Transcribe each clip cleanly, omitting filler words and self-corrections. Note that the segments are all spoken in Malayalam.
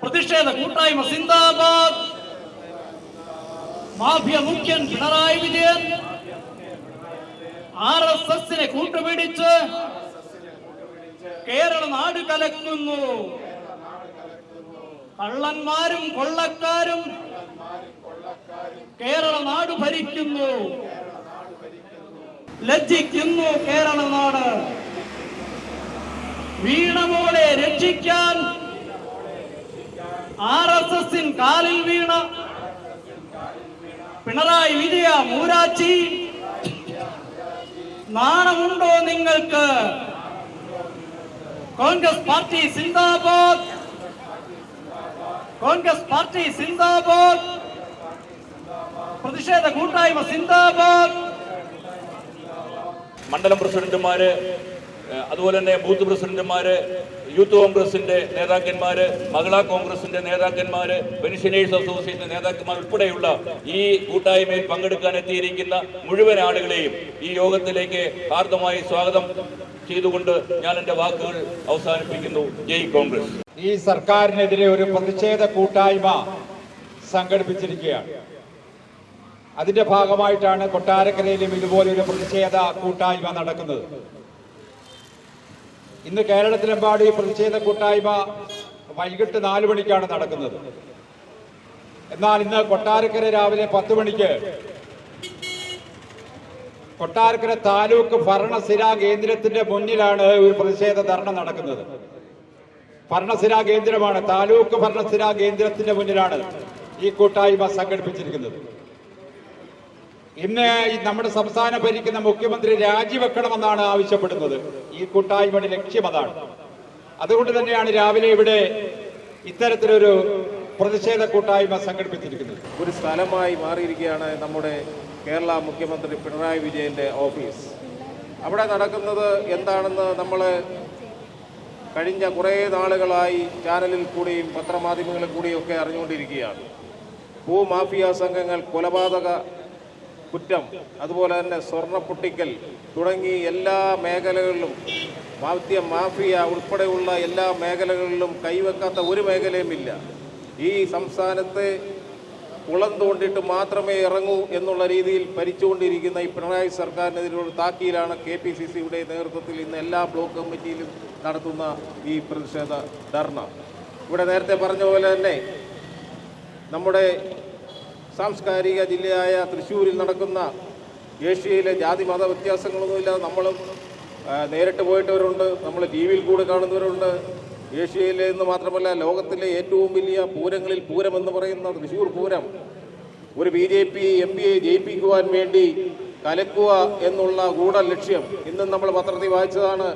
പ്രതിഷേധ കൂട്ടായ്മ സിന്ദാബാദ്. മാഫിയ മുഖ്യൻ പിണറായി വിജയൻ RSSനെ കൂട്ടുപിടിച്ച് കേരള നാട് കലക്കുന്നു. കള്ളന്മാരും കൊള്ളക്കാരും കേരള നാട് ഭരിക്കുന്നു. ലജ്ജിക്കുന്നു കേരള നാട്. വീണമോളെ രക്ഷിക്കാൻ RSSൻ കാലിൽ വീണ പിണറായി വിജയ മൂരാച്ചി, നാണമുണ്ടോ നിങ്ങൾക്ക്? കോൺഗ്രസ് പാർട്ടി സിന്ദാബാദ്, കോൺഗ്രസ് പാർട്ടി സിന്ദാബാദ്, പ്രതിഷേധ കൂട്ടായ്മ സിന്ദാബാദ്. മണ്ഡലം പ്രസിഡന്റുമാര്, അതുപോലെ തന്നെ ബൂത്ത് പ്രസിഡന്റുമാര്, യൂത്ത് കോൺഗ്രസിന്റെ നേതാക്കന്മാര്, മഹിളാ കോൺഗ്രസിന്റെ നേതാക്കന്മാര്, പെൻഷനേഴ്സ് അസോസിയേഷൻ നേതാക്കന്മാർ ഉൾപ്പെടെയുള്ള ഈ കൂട്ടായ്മയിൽ പങ്കെടുക്കാൻ എത്തിയിരിക്കുന്ന മുഴുവൻ ആളുകളെയും ഈ യോഗത്തിലേക്ക് ഹാർദമായി സ്വാഗതം ചെയ്തുകൊണ്ട് ഞാൻ എന്റെ വാക്കുകൾ അവസാനിപ്പിക്കുന്നു. ജയ് കോൺഗ്രസ്. ഈ സർക്കാരിനെതിരെ ഒരു പ്രതിഷേധ കൂട്ടായ്മ സംഘടിപ്പിച്ചിരിക്കുകയാണ്. അതിന്റെ ഭാഗമായിട്ടാണ് കൊട്ടാരക്കരയിലും ഇതുപോലൊരു പ്രതിഷേധ കൂട്ടായ്മ നടക്കുന്നത്. ഇന്ന് കേരളത്തിലെമ്പാടും ഈ പ്രതിഷേധ കൂട്ടായ്മ വൈകിട്ട് 4 മണിക്കാണ് നടക്കുന്നത്. എന്നാൽ ഇന്ന് കൊട്ടാരക്കര രാവിലെ 10 മണിക്ക് കൊട്ടാരക്കര താലൂക്ക് ഭരണസിരാ കേന്ദ്രത്തിന്റെ മുന്നിലാണ് ഒരു പ്രതിഷേധ ധർണ നടക്കുന്നത്. ഭരണസിരാ കേന്ദ്രമാണ്, താലൂക്ക് ഭരണസിരാ കേന്ദ്രത്തിന്റെ മുന്നിലാണ് ഈ കൂട്ടായ്മ സംഘടിപ്പിച്ചിരിക്കുന്നത്. ഇന്ന് നമ്മുടെ സംസ്ഥാനം ഭരിക്കുന്ന മുഖ്യമന്ത്രി രാജിവെക്കണമെന്നാണ് ആവശ്യപ്പെടുന്നത്. ഈ കൂട്ടായ്മയുടെ ലക്ഷ്യം അതാണ്. അതുകൊണ്ട് തന്നെയാണ് രാവിലെ ഇവിടെ ഇത്തരത്തിലൊരു പ്രതിഷേധ കൂട്ടായ്മ സംഘടിപ്പിച്ചിരിക്കുന്നത്. ഒരു സ്ഥലമായി മാറിയിരിക്കുകയാണ് നമ്മുടെ കേരള മുഖ്യമന്ത്രി പിണറായി വിജയന്റെ ഓഫീസ്. അവിടെ നടക്കുന്നത് എന്താണെന്ന് നമ്മൾ കഴിഞ്ഞ കുറേ നാളുകളായി ചാനലിൽ കൂടിയും പത്രമാധ്യമങ്ങളിൽ കൂടിയും ഒക്കെ അറിഞ്ഞുകൊണ്ടിരിക്കുകയാണ്. ഭൂമാഫിയ സംഘങ്ങൾ, കൊലപാതക കുറ്റം, അതുപോലെ തന്നെ സ്വർണ്ണ പൊട്ടിക്കൽ തുടങ്ങി എല്ലാ മേഖലകളിലും മാഫിയ ഉൾപ്പെടെയുള്ള എല്ലാ മേഖലകളിലും കൈവെക്കാത്ത ഒരു മേഖലയുമില്ല. ഈ സംസ്ഥാനത്ത് കുളം തോണ്ടിട്ട് മാത്രമേ ഇറങ്ങൂ എന്നുള്ള രീതിയിൽ ഭരിച്ചുകൊണ്ടിരിക്കുന്ന ഈ പിണറായി സർക്കാരിനെതിരെയുള്ള താക്കീലാണ് KPCCയുടെ നേതൃത്വത്തിൽ ഇന്ന് എല്ലാ ബ്ലോക്ക് കമ്മിറ്റിയിലും നടത്തുന്ന ഈ പ്രതിഷേധ ധർണ. ഇവിടെ നേരത്തെ പറഞ്ഞ പോലെ തന്നെ നമ്മുടെ സാംസ്കാരിക ജില്ലയായ തൃശ്ശൂരിൽ നടക്കുന്ന ഏഷ്യയിലെ ജാതി മത വ്യത്യാസങ്ങളൊന്നുമില്ലാതെ നമ്മളും നേരിട്ട് പോയിട്ടവരുണ്ട്, നമ്മൾ TV കൂടെ കാണുന്നവരുണ്ട്. ഏഷ്യയിലെ എന്ന് മാത്രമല്ല ലോകത്തിലെ ഏറ്റവും വലിയ പൂരങ്ങളിൽ പൂരമെന്ന് പറയുന്ന തൃശ്ശൂർ പൂരം ഒരു BJP MP ജയിപ്പിക്കുവാൻ വേണ്ടി കലക്കുക എന്നുള്ള ഗൂഢലക്ഷ്യം ഇന്നും നമ്മൾ പത്രത്തിൽ വായിച്ചതാണ്.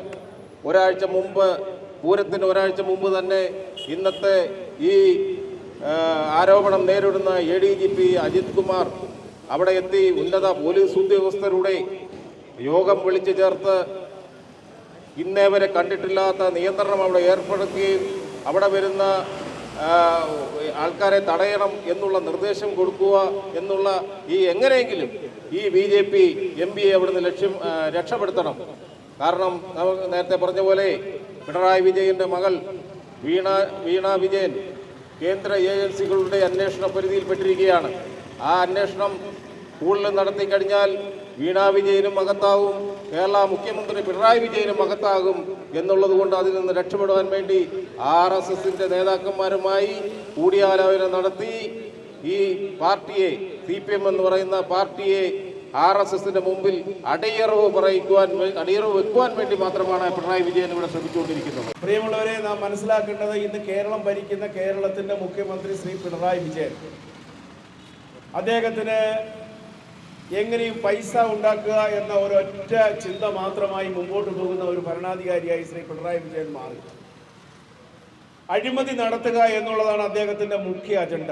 പൂരത്തിന് ഒരാഴ്ച മുമ്പ് തന്നെ ഇന്നത്തെ ഈ ആരോപണം നേരിടുന്ന ADGP അജിത് കുമാർ അവിടെ എത്തി ഉന്നത പോലീസ് ഉദ്യോഗസ്ഥരുടെ യോഗം വിളിച്ചു ചേർത്ത് ഇന്നേ വരെ കണ്ടിട്ടില്ലാത്ത നിയന്ത്രണം അവിടെ ഏർപ്പെടുത്തുകയും അവിടെ വരുന്ന ആൾക്കാരെ തടയണം എന്നുള്ള നിർദ്ദേശം കൊടുക്കുക എന്നുള്ള എങ്ങനെയെങ്കിലും ഈ BJP MPയെ അവിടുന്ന് രക്ഷപ്പെടുത്തണം. കാരണം നമുക്ക് നേരത്തെ പറഞ്ഞ പോലെ പിണറായി വിജയൻ്റെ മകൾ വീണ വിജയൻ കേന്ദ്ര ഏജൻസികളുടെ അന്വേഷണ പരിധിയിൽപ്പെട്ടിരിക്കുകയാണ്. ആ അന്വേഷണം കൂടുതൽ നടത്തിക്കഴിഞ്ഞാൽ വീണ വിജയനും അകത്താവും, കേരള മുഖ്യമന്ത്രി പിണറായി വിജയനും അകത്താകും എന്നുള്ളത് കൊണ്ട് അതിൽ നിന്ന് രക്ഷപ്പെടുവാൻ വേണ്ടി RSSന്റെ നേതാക്കന്മാരുമായി കൂടിയാലോചന നടത്തി ഈ പാർട്ടിയെ, CPM എന്ന് പറയുന്ന പാർട്ടിയെ RSSന്റെ മുമ്പിൽ അടിയറവ് വെക്കുവാൻ വേണ്ടി മാത്രമാണ് പിണറായി വിജയൻ ഇവിടെ ശ്രമിച്ചുകൊണ്ടിരിക്കുന്നത്. പ്രിയമുള്ളവരെ, നാം മനസ്സിലാക്കേണ്ടത് ഇന്ന് കേരളം ഭരിക്കുന്ന കേരളത്തിന്റെ മുഖ്യമന്ത്രി ശ്രീ പിണറായി വിജയൻ, അദ്ദേഹത്തിന് എങ്ങനെയും പൈസ ഉണ്ടാക്കുക എന്ന ഒരൊറ്റ ചിന്ത മാത്രമായി മുമ്പോട്ട് പോകുന്ന ഒരു ഭരണാധികാരിയായി ശ്രീ പിണറായി വിജയൻ മാറി. അഴിമതി നടത്തുക എന്നുള്ളതാണ് അദ്ദേഹത്തിന്റെ മുഖ്യ അജണ്ട.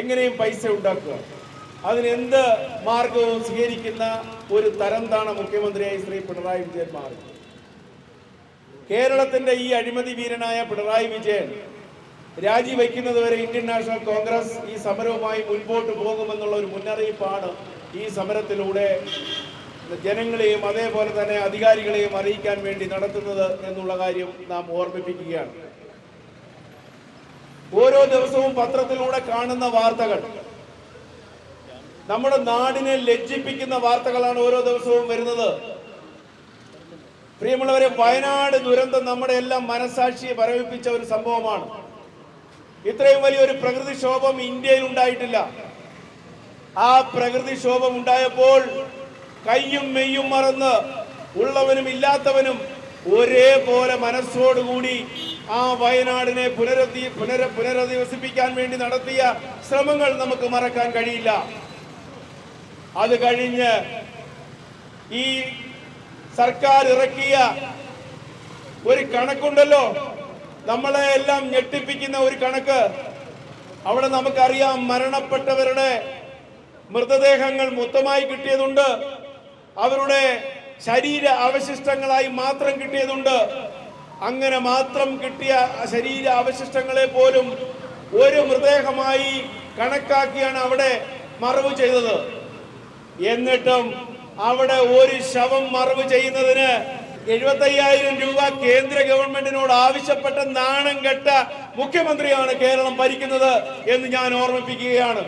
എങ്ങനെയും പൈസ ഉണ്ടാക്കുക, അതിനെന്ത് മാർഗവും സ്വീകരിക്കുന്ന ഒരു തരംതാണ മുഖ്യമന്ത്രിയായി ശ്രീ പിണറായി വിജയൻ മാറി. കേരളത്തിന്റെ ഈ അഴിമതി വീരനായ പിണറായി വിജയൻ രാജിവെക്കുന്നതുവരെ ഇന്ത്യൻ നാഷണൽ കോൺഗ്രസ് ഈ സമരവുമായി മുൻപോട്ട് പോകുമെന്നുള്ള ഒരു മുന്നറിയിപ്പാണ് ഈ സമരത്തിലൂടെ ജനങ്ങളെയും അതേപോലെ തന്നെ അധികാരികളെയും അറിയിക്കാൻ വേണ്ടി നടത്തുന്നത് എന്നുള്ള കാര്യം നാം ഓർമ്മിപ്പിക്കുകയാണ്. ഓരോ ദിവസവും പത്രത്തിലൂടെ കാണുന്ന വാർത്തകൾ നമ്മുടെ നാടിനെ ലജ്ജിപ്പിക്കുന്ന വാർത്തകളാണ് ഓരോ ദിവസവും വരുന്നത്. പ്രിയമുള്ളവരെ, വയനാട് ദുരന്തം നമ്മുടെ എല്ലാം മനസാക്ഷിയെ മരവിപ്പിച്ച ഒരു സംഭവമാണ്. ഇത്രയും വലിയൊരു പ്രകൃതിക്ഷോഭം ഇന്ത്യയിൽ ഉണ്ടായിട്ടില്ല. ആ പ്രകൃതിക്ഷോഭം ഉണ്ടായപ്പോൾ കയ്യും മെയ്യും മറന്ന് ഉള്ളവനും ഇല്ലാത്തവനും ഒരേപോലെ മനസ്സോടുകൂടി ആ വയനാടിനെ പുനരധിവസിപ്പിക്കാൻ വേണ്ടി നടത്തിയ ശ്രമങ്ങൾ നമുക്ക് മറക്കാൻ കഴിയില്ല. അത് കഴിഞ്ഞ് ഈ സർക്കാർ ഇറക്കിയ ഒരു കണക്കുണ്ടല്ലോ, നമ്മളെ എല്ലാം ഞെട്ടിപ്പിക്കുന്ന ഒരു കണക്ക്. അവിടെ നമുക്കറിയാം, മരണപ്പെട്ടവരുടെ മൃതദേഹങ്ങൾ മൊത്തമായി കിട്ടിയതുണ്ട്, അവരുടെ ശരീര അവശിഷ്ടങ്ങളായി മാത്രം കിട്ടിയതുണ്ട്. അങ്ങനെ മാത്രം കിട്ടിയ ശരീര അവശിഷ്ടങ്ങളെ പോലും ഒരു മൃതദേഹമായി കണക്കാക്കിയാണ് അവിടെ മറവ് ചെയ്തത്. എന്നിട്ടും അവിടെ ഒരു ശവം മറവ് ചെയ്യുന്നതിന് 75,000 രൂപ കേന്ദ്ര ഗവൺമെന്റിനോട് ആവശ്യപ്പെട്ട നാണം കെട്ട മുഖ്യമന്ത്രിയാണ് കേരളം ഭരിക്കുന്നത് എന്ന് ഞാൻ ഓർമ്മിപ്പിക്കുകയാണ്.